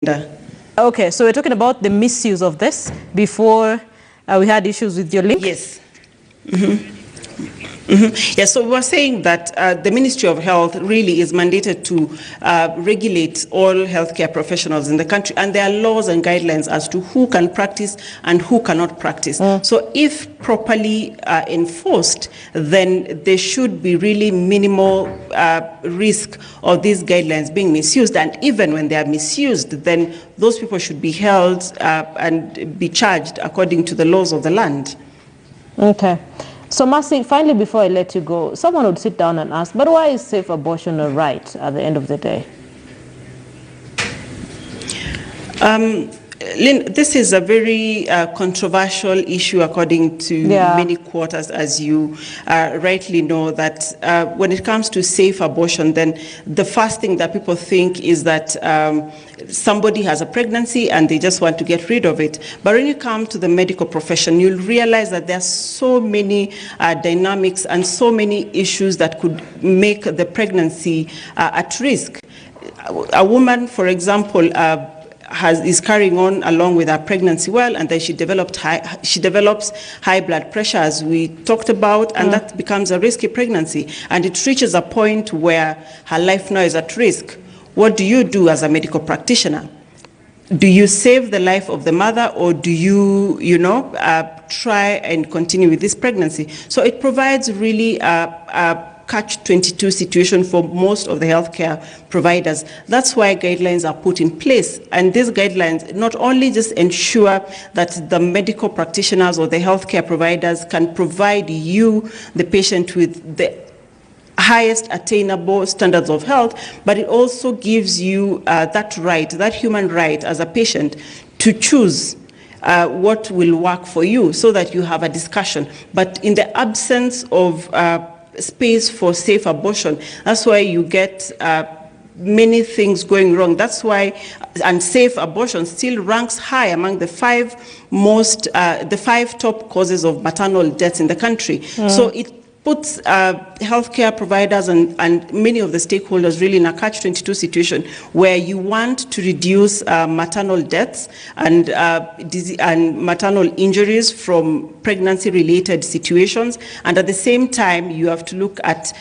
Okay, so we're talking about the misuse of this before we had issues with your link? Yes. Yes, so we were saying that the Ministry of Health really is mandated to regulate all healthcare professionals in the country, and there are laws and guidelines as to who can practice and who cannot practice. So if properly enforced, then there should be really minimal risk of these guidelines being misused, and even when they are misused, then those people should be held and be charged according to the laws of the land. Okay. So, Mercy, finally, before I let you go, someone would sit down and ask, but why is safe abortion a right at the end of the day? Lynn, this is a very controversial issue according to many quarters, as you rightly know, that when it comes to safe abortion, then the first thing that people think is that somebody has a pregnancy and they just want to get rid of it. But when you come to the medical profession, you'll realize that there are so many dynamics and so many issues that could make the pregnancy at risk. A woman, for example, is carrying on along with her pregnancy well, and then she develops high blood pressure, as we talked about, and that becomes a risky pregnancy, and it reaches a point where her life now is at risk. What do you do as a medical practitioner? Do you save the life of the mother, or do you, try and continue with this pregnancy? So it provides really a catch-22 situation for most of the healthcare providers. That's why guidelines are put in place. And these guidelines not only just ensure that the medical practitioners or the healthcare providers can provide you, the patient, with the highest attainable standards of health, but it also gives you that right, that human right as a patient to choose what will work for you, so that you have a discussion. But in the absence of space for safe abortion, that's why you get many things going wrong. That's why unsafe abortion still ranks high among the five top causes of maternal deaths in the country. So it puts healthcare providers and many of the stakeholders really in a catch-22 situation, where you want to reduce maternal deaths and maternal injuries from pregnancy-related situations, and at the same time you have to look at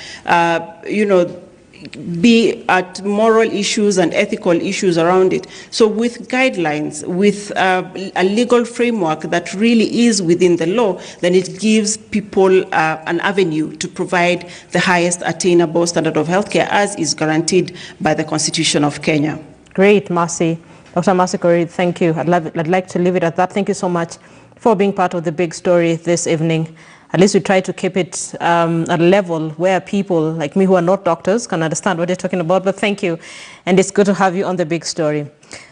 be at moral issues and ethical issues around it. So with guidelines, with a legal framework that really is within the law, then it gives people an avenue to provide the highest attainable standard of healthcare, as is guaranteed by the Constitution of Kenya. Great, Mercy. Dr. Mercy Korir, thank you. I'd like to leave it at that. Thank you so much for being part of the big story this evening. At least we try to keep it at a level where people like me who are not doctors can understand what you're talking about. But thank you. And it's good to have you on the big story.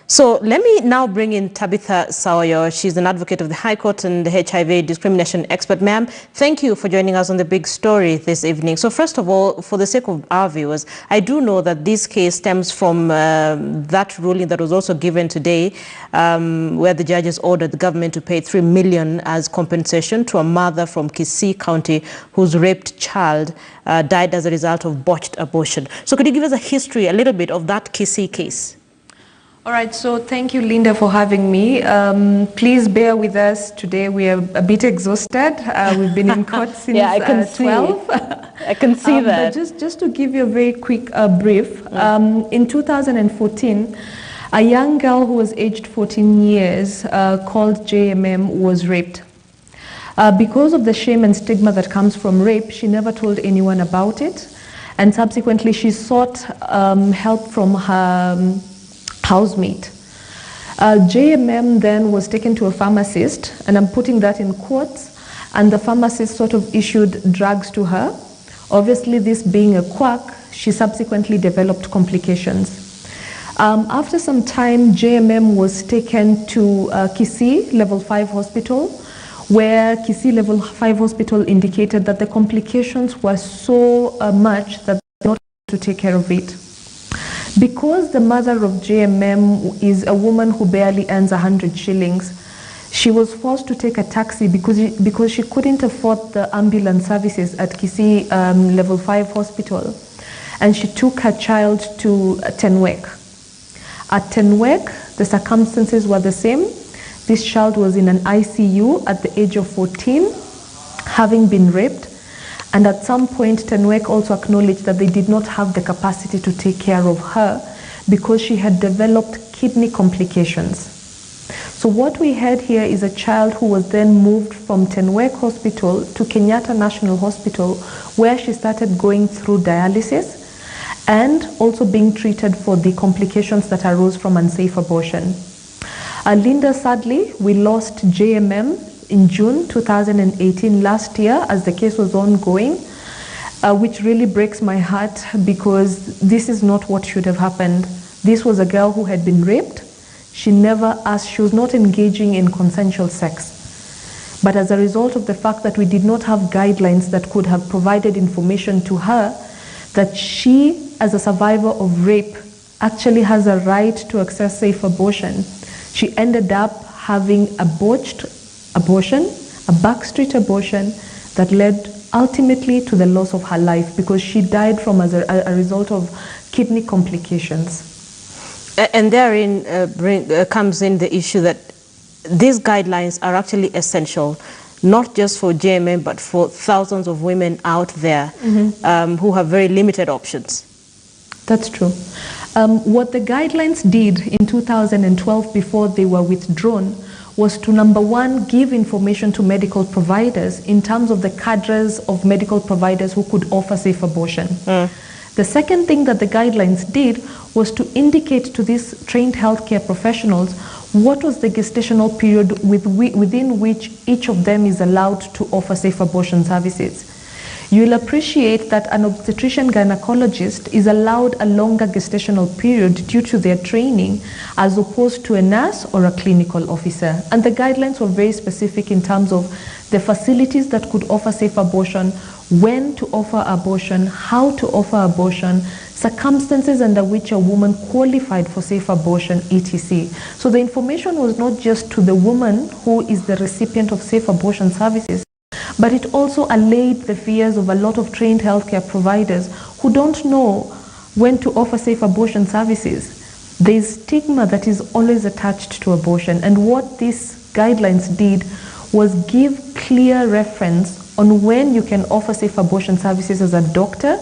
So let me now bring in Tabitha Sawayo. She's an advocate of the High Court and the HIV discrimination expert. Ma'am, thank you for joining us on the big story this evening. So first of all, for the sake of our viewers, I do know that this case stems from that ruling that was also given today, where the judges ordered the government to pay $3 million as compensation to a mother from Kisii County whose raped child died as a result of botched abortion. So could you give us a history, a little bit, of that Kisii case? All right, so thank you, Linda, for having me. Please bear with us today. We are a bit exhausted. We've been in court since 12. I can see that. But just to give you a very quick brief, in 2014, a young girl who was aged 14 years called JMM was raped. Because of the shame and stigma that comes from rape, she never told anyone about it. And subsequently, she sought help from her housemate. JMM then was taken to a pharmacist, and I'm putting that in quotes, and the pharmacist sort of issued drugs to her. Obviously, this being a quack, she subsequently developed complications. After some time, JMM was taken to Kisii Level 5 Hospital, where Kisii Level 5 Hospital indicated that the complications were so much that they were not able to take care of it. Because the mother of JMM is a woman who barely earns 100 shillings, she was forced to take a taxi because she couldn't afford the ambulance services at Kisii Level 5 Hospital. And she took her child to Tenwek. At Tenwek, The circumstances were the same. This child was in an ICU at the age of 14, having been raped. And at some point, Tenwek also acknowledged that they did not have the capacity to take care of her because she had developed kidney complications. So what we had here is a child who was then moved from Tenwek Hospital to Kenyatta National Hospital, where she started going through dialysis and also being treated for the complications that arose from unsafe abortion. Linda, sadly, we lost JMM in June 2018, last year, as the case was ongoing, which really breaks my heart because this is not what should have happened. This was a girl who had been raped. She never asked, she was not engaging in consensual sex. But as a result of the fact that we did not have guidelines that could have provided information to her, that she, as a survivor of rape, actually has a right to access safe abortion, she ended up having a botched abortion, a backstreet abortion that led ultimately to the loss of her life because she died from as a result of kidney complications. And therein comes in the issue that these guidelines are actually essential, not just for JMM, but for thousands of women out there who have very limited options. That's true. What the guidelines did in 2012 before they were withdrawn was to, number one, give information to medical providers in terms of the cadres of medical providers who could offer safe abortion. The second thing that the guidelines did was to indicate to these trained healthcare professionals what was the gestational period within which each of them is allowed to offer safe abortion services. You'll appreciate that an obstetrician gynecologist is allowed a longer gestational period due to their training as opposed to a nurse or a clinical officer. And the guidelines were very specific in terms of the facilities that could offer safe abortion, when to offer abortion, how to offer abortion, circumstances under which a woman qualified for safe abortion, etc. So the information was not just to the woman who is the recipient of safe abortion services, but it also allayed the fears of a lot of trained healthcare providers who don't know when to offer safe abortion services. There is stigma that is always attached to abortion, and what these guidelines did was give clear reference on when you can offer safe abortion services as a doctor,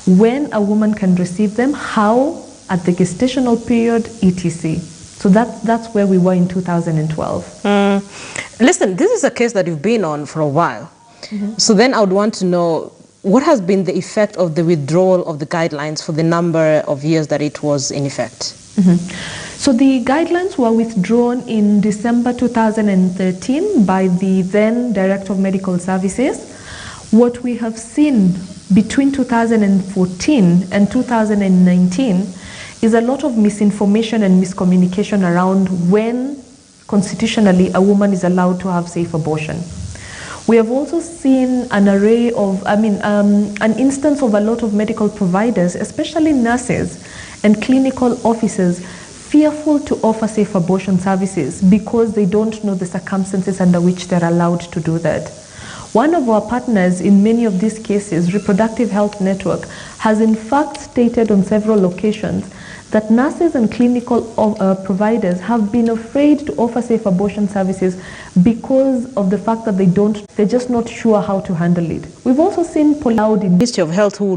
when a woman can receive them, how, at the gestational period, etc. So that's where we were in 2012. Listen, this is a case that you've been on for a while. So then I would want to know, what has been the effect of the withdrawal of the guidelines for the number of years that it was in effect? So the guidelines were withdrawn in December 2013 by the then Director of Medical Services. What we have seen between 2014 and 2019 is a lot of misinformation and miscommunication around when constitutionally a woman is allowed to have safe abortion. We have also seen an array of, an instance of a lot of medical providers, especially nurses and clinical officers, fearful to offer safe abortion services because they don't know the circumstances under which they're allowed to do that. One of our partners in many of these cases, Reproductive Health Network, has in fact stated on several occasions that nurses and clinical providers have been afraid to offer safe abortion services because of the fact that they're just not sure how to handle it. We've also seen Ministry of Health who